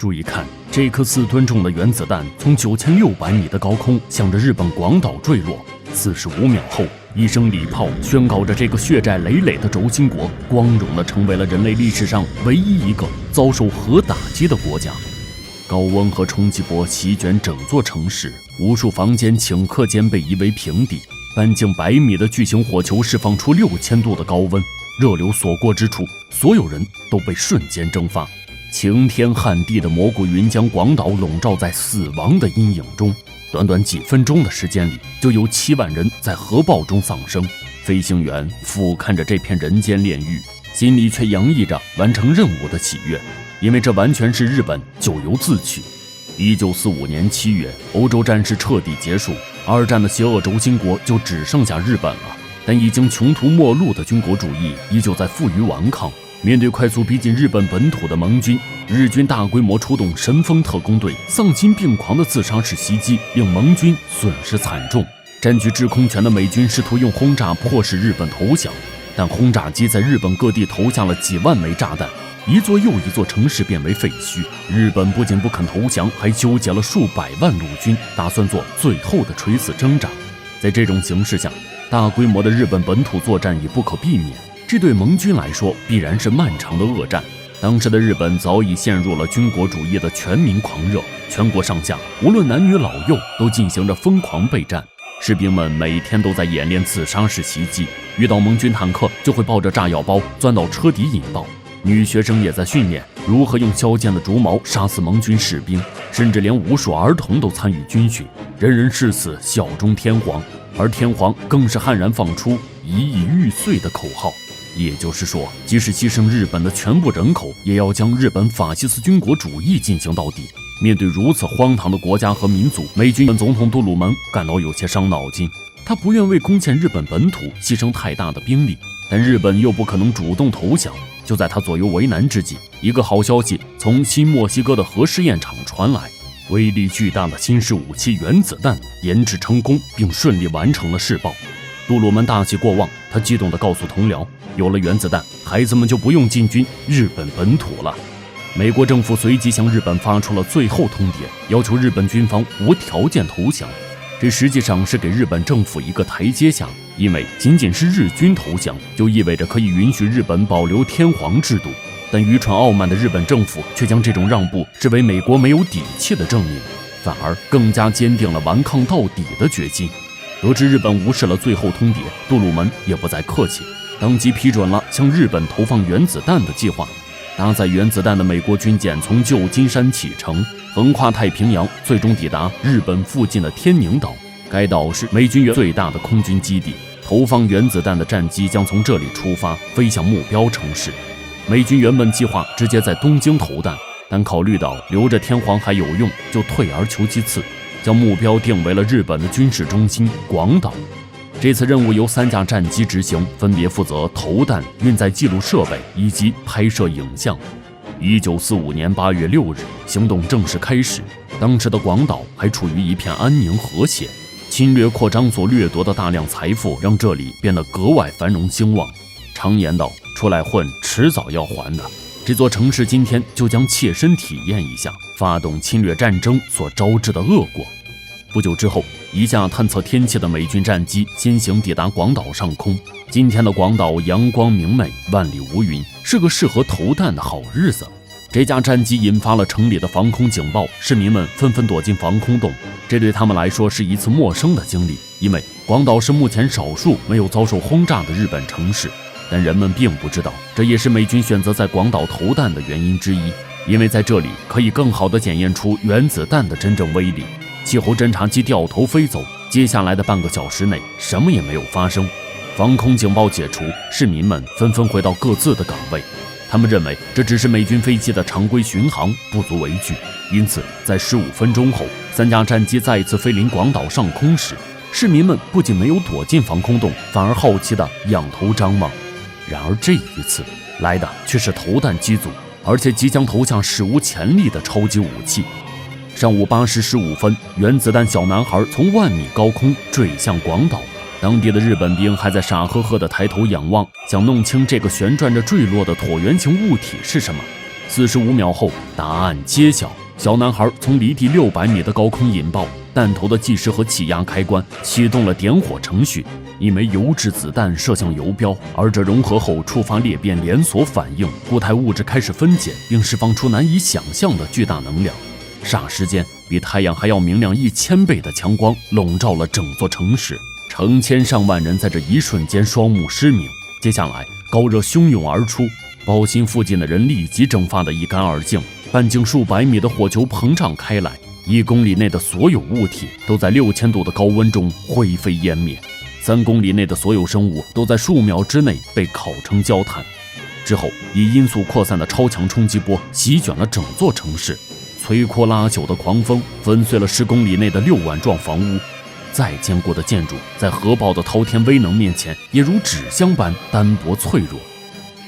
注意看，这颗4吨重的原子弹从9600米的高空向着日本广岛坠落。45秒后，一声礼炮宣告着这个血债累累的轴心国光荣地成为了人类历史上唯一一个遭受核打击的国家。高温和冲击波席卷整座城市，无数房间顷刻间被夷为平地。半径100米的巨型火球释放出6000度的高温，热流所过之处，所有人都被瞬间蒸发。晴天撼地的蘑菇云将广岛笼罩在死亡的阴影中。短短几分钟的时间里，就有7万人在核爆中丧生。飞行员俯瞰着这片人间炼狱，心里却洋溢着完成任务的喜悦，因为这完全是日本咎由自取。1945年7月，欧洲战事彻底结束，2战的邪恶轴心国就只剩下日本了。但已经穷途末路的军国主义依旧在负隅顽抗。面对快速逼近日本本土的盟军，日军大规模出动神风特工队，丧心病狂的自杀式袭击令盟军损失惨重。占据制空权的美军试图用轰炸迫使日本投降，但轰炸机在日本各地投下了几万枚炸弹，一座又一座城市变为废墟。日本不仅不肯投降，还纠结了数百万陆军，打算做最后的垂死挣扎。在这种形势下，大规模的日本本土作战已不可避免，这对盟军来说必然是漫长的恶战。当时的日本早已陷入了军国主义的全民狂热，全国上下无论男女老幼都进行着疯狂备战。士兵们每天都在演练自杀式袭击，遇到盟军坦克就会抱着炸药包钻到车底引爆。女学生也在训练如何用削尖的竹矛杀死盟军士兵，甚至连无数儿童都参与军训，人人誓死效忠天皇。而天皇更是悍然放出1亿玉碎的口号，也就是说，即使牺牲日本的全部人口，也要将日本法西斯军国主义进行到底。面对如此荒唐的国家和民族，美军总统杜鲁门感到有些伤脑筋。他不愿为攻陷日本本土牺牲太大的兵力，但日本又不可能主动投降。就在他左右为难之际，一个好消息从新墨西哥的核试验场传来，威力巨大的新式武器原子弹研制成功，并顺利完成了试爆。杜鲁门大喜过望，他激动地告诉同僚，有了原子弹，孩子们就不用进军日本本土了。美国政府随即向日本发出了最后通牒，要求日本军方无条件投降。这实际上是给日本政府一个台阶下，因为仅仅是日军投降，就意味着可以允许日本保留天皇制度。但愚蠢傲慢的日本政府却将这种让步视为美国没有底气的证明，反而更加坚定了顽抗到底的决心。得知日本无视了最后通牒，杜鲁门也不再客气，当即批准了向日本投放原子弹的计划。搭载原子弹的美国军舰从旧金山启程，横跨太平洋，最终抵达日本附近的天宁岛。该岛是美军最大的空军基地，投放原子弹的战机将从这里出发，飞向目标城市。美军原本计划直接在东京投弹，但考虑到留着天皇还有用，就退而求其次，将目标定为了日本的军事中心广岛。这次任务由3架战机执行，分别负责投弹、运载记录设备以及拍摄影像。1945年8月6日，行动正式开始。当时的广岛还处于一片安宁和谐，侵略扩张所掠夺的大量财富让这里变得格外繁荣兴旺。常言道，出来混，迟早要还的。这座城市今天就将切身体验一下发动侵略战争所招致的恶果。不久之后，一架探测天气的美军战机先行抵达广岛上空。今天的广岛阳光明媚，万里无云，是个适合投弹的好日子。这架战机引发了城里的防空警报，市民们纷纷躲进防空洞。这对他们来说是一次陌生的经历，因为广岛是目前少数没有遭受轰炸的日本城市。但人们并不知道，这也是美军选择在广岛投弹的原因之一，因为在这里可以更好地检验出原子弹的真正威力。气候侦察机掉头飞走，接下来的半个小时内什么也没有发生。防空警报解除，市民们纷纷回到各自的岗位。他们认为这只是美军飞机的常规巡航，不足为惧。因此，在15分钟后，3架战机再一次飞临广岛上空时，市民们不仅没有躲进防空洞，反而好奇地仰头张望。然而这一次来的却是投弹机组，而且即将投下史无前例的超级武器。上午8时15分，原子弹小男孩从1万米高空坠向广岛。当地的日本兵还在傻呵呵地抬头仰望，想弄清这个旋转着坠落的椭圆形物体是什么。45秒后，答案揭晓。小男孩从离地600米的高空引爆，弹头的计时和气压开关启动了点火程序，一枚油质子弹射向游标，而这融合后触发裂变连锁反应，固态物质开始分解，并释放出难以想象的巨大能量。霎时间，比太阳还要明亮1000倍的强光笼罩了整座城市，成千上万人在这一瞬间双目失明。接下来，高热汹涌而出，爆心附近的人立即蒸发得一干二净，半径数百米的火球膨胀开来，1公里内的所有物体都在6000度的高温中灰飞烟灭，3公里内的所有生物都在数秒之内被烤成焦炭。之后，以音速扩散的超强冲击波席卷了整座城市，摧枯拉朽的狂风粉碎了10公里内的6万幢房屋，再坚固的建筑在核爆的滔天威能面前也如纸箱般单薄脆弱。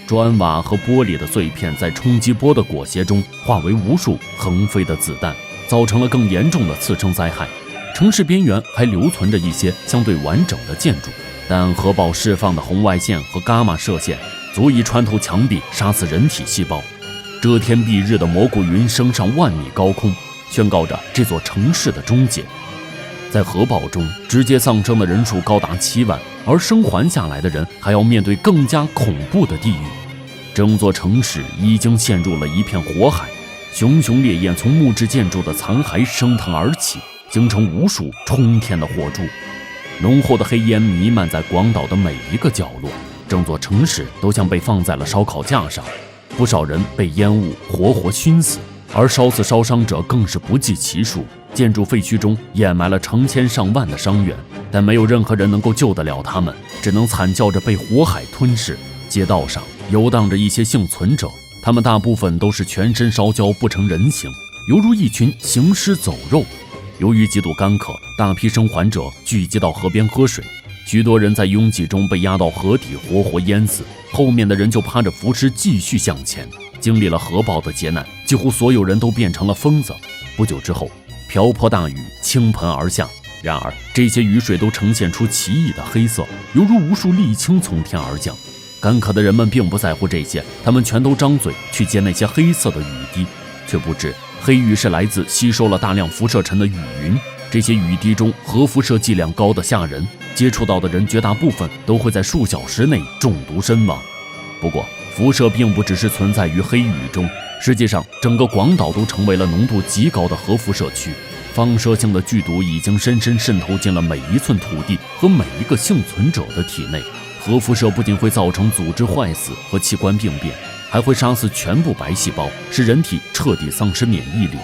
砖瓦和玻璃的碎片在冲击波的裹挟中化为无数横飞的子弹，造成了更严重的次生灾害。城市边缘还留存着一些相对完整的建筑，但核爆释放的红外线和伽马射线足以穿透墙壁，杀死人体细胞。遮天蔽日的蘑菇云升上万米高空，宣告着这座城市的终结。在核爆中直接丧生的人数高达7万，而生还下来的人还要面对更加恐怖的地狱。整座城市已经陷入了一片火海，熊熊烈焰从木质建筑的残骸升腾而起，形成无数冲天的火柱。浓厚的黑烟弥漫在广岛的每一个角落，整座城市都像被放在了烧烤架上，不少人被烟雾活活熏死，而烧死烧伤者更是不计其数。建筑废墟中掩埋了成千上万的伤员，但没有任何人能够救得了他们，只能惨叫着被火海吞噬。街道上游荡着一些幸存者，他们大部分都是全身烧焦不成人形，犹如一群行尸走肉。由于极度干渴，大批生还者聚集到河边喝水，许多人在拥挤中被压到河底活活淹死，后面的人就趴着浮尸继续向前。经历了核爆的劫难，几乎所有人都变成了疯子。不久之后，瓢泼大雨倾盆而下，然而这些雨水都呈现出奇异的黑色，犹如无数沥青从天而降。干渴的人们并不在乎这些，他们全都张嘴去接那些黑色的雨滴，却不知黑雨是来自吸收了大量辐射尘的雨云。这些雨滴中核辐射剂量高得吓人，接触到的人绝大部分都会在数小时内中毒身亡。不过辐射并不只是存在于黑雨中，实际上整个广岛都成为了浓度极高的核辐射区，放射性的剧毒已经深深渗透进了每一寸土地和每一个幸存者的体内。核辐射不仅会造成组织坏死和器官病变，还会杀死全部白细胞，使人体彻底丧失免疫力，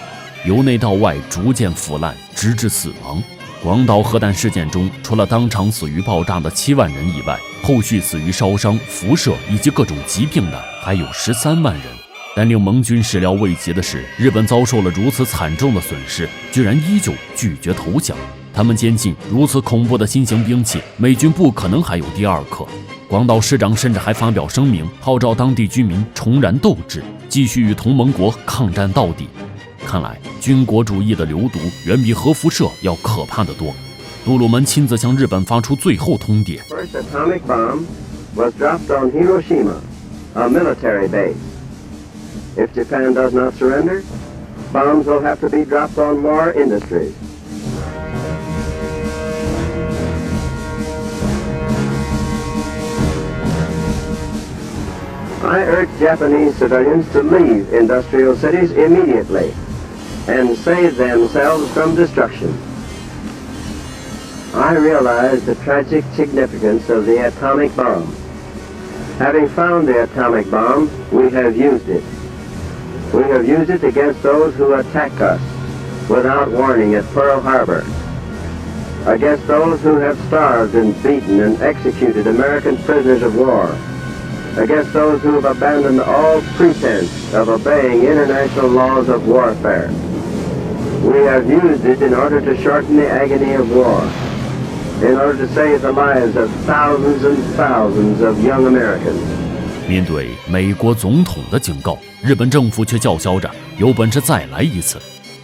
由内到外逐渐腐烂，直至死亡。广岛核弹事件中，除了当场死于爆炸的7万人以外，后续死于烧伤、辐射以及各种疾病的还有13万人。但令盟军始料未及的是，日本遭受了如此惨重的损失，居然依旧拒绝投降。他们坚信，如此恐怖的新型兵器，美军不可能还有第二颗。广岛市长甚至还发表声明，号召当地居民重燃斗志，继续与同盟国抗战到底。看来，军国主义的流毒远比核辐射要可怕得多。杜鲁门亲自向日本发出最后通牒。First atomic bomb was dropped on Hiroshima, a military base. If Japan does not surrender, bombs will have to be dropped on war industries. I urge Japanese civilians to leave industrial cities immediately and save themselves from destruction. I realize the tragic significance of the atomic bomb. Having found the atomic bomb, we have used it. We have used it against those who attack us without warning at Pearl Harbor, against those who have starved and beaten and executed American prisoners of war, against those who have abandoned all pretense of obeying international laws of warfare. We have used it in order to shorten the agony of war, in order to save the lives of thousands and thousands of young Americans. 面对美国总统的警告，日本政府却叫嚣着有本事再来一次。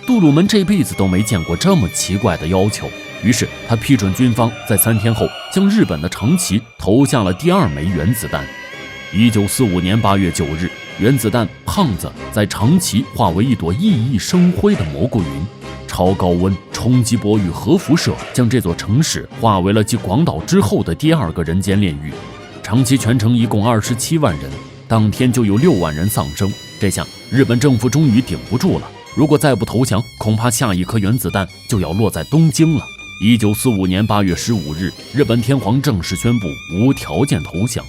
杜鲁门这辈子都没见过这么奇怪的要求，于是他批准军方在3天后向日本的长崎投下了第2枚原子弹。1945年8月9日，原子弹胖子在长崎化为一朵熠熠生辉的蘑菇云，超高温、冲击波与核辐射将这座城市化为了继广岛之后的第二个人间炼狱。长崎全城一共27万人，当天就有6万人丧生。这下日本政府终于顶不住了，如果再不投降，恐怕下一颗原子弹就要落在东京了。1945年8月15日，日本天皇正式宣布无条件投降。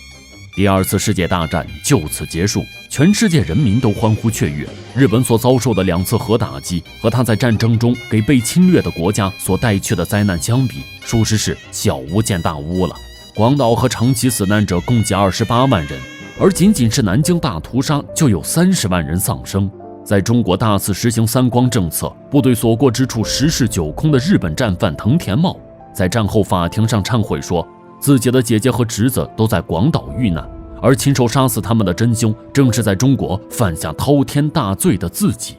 第二次世界大战就此结束，全世界人民都欢呼雀跃。日本所遭受的2次核打击和他在战争中给被侵略的国家所带去的灾难相比，属实是小巫见大巫了。广岛和长崎死难者共计28万人，而仅仅是南京大屠杀就有30万人丧生。在中国大肆实行3光政策，部队所过之处十室9空的日本战犯藤田茂，在战后法庭上忏悔说，自己的姐姐和侄子都在广岛遇难，而亲手杀死他们的真凶正是在中国犯下滔天大罪的自己。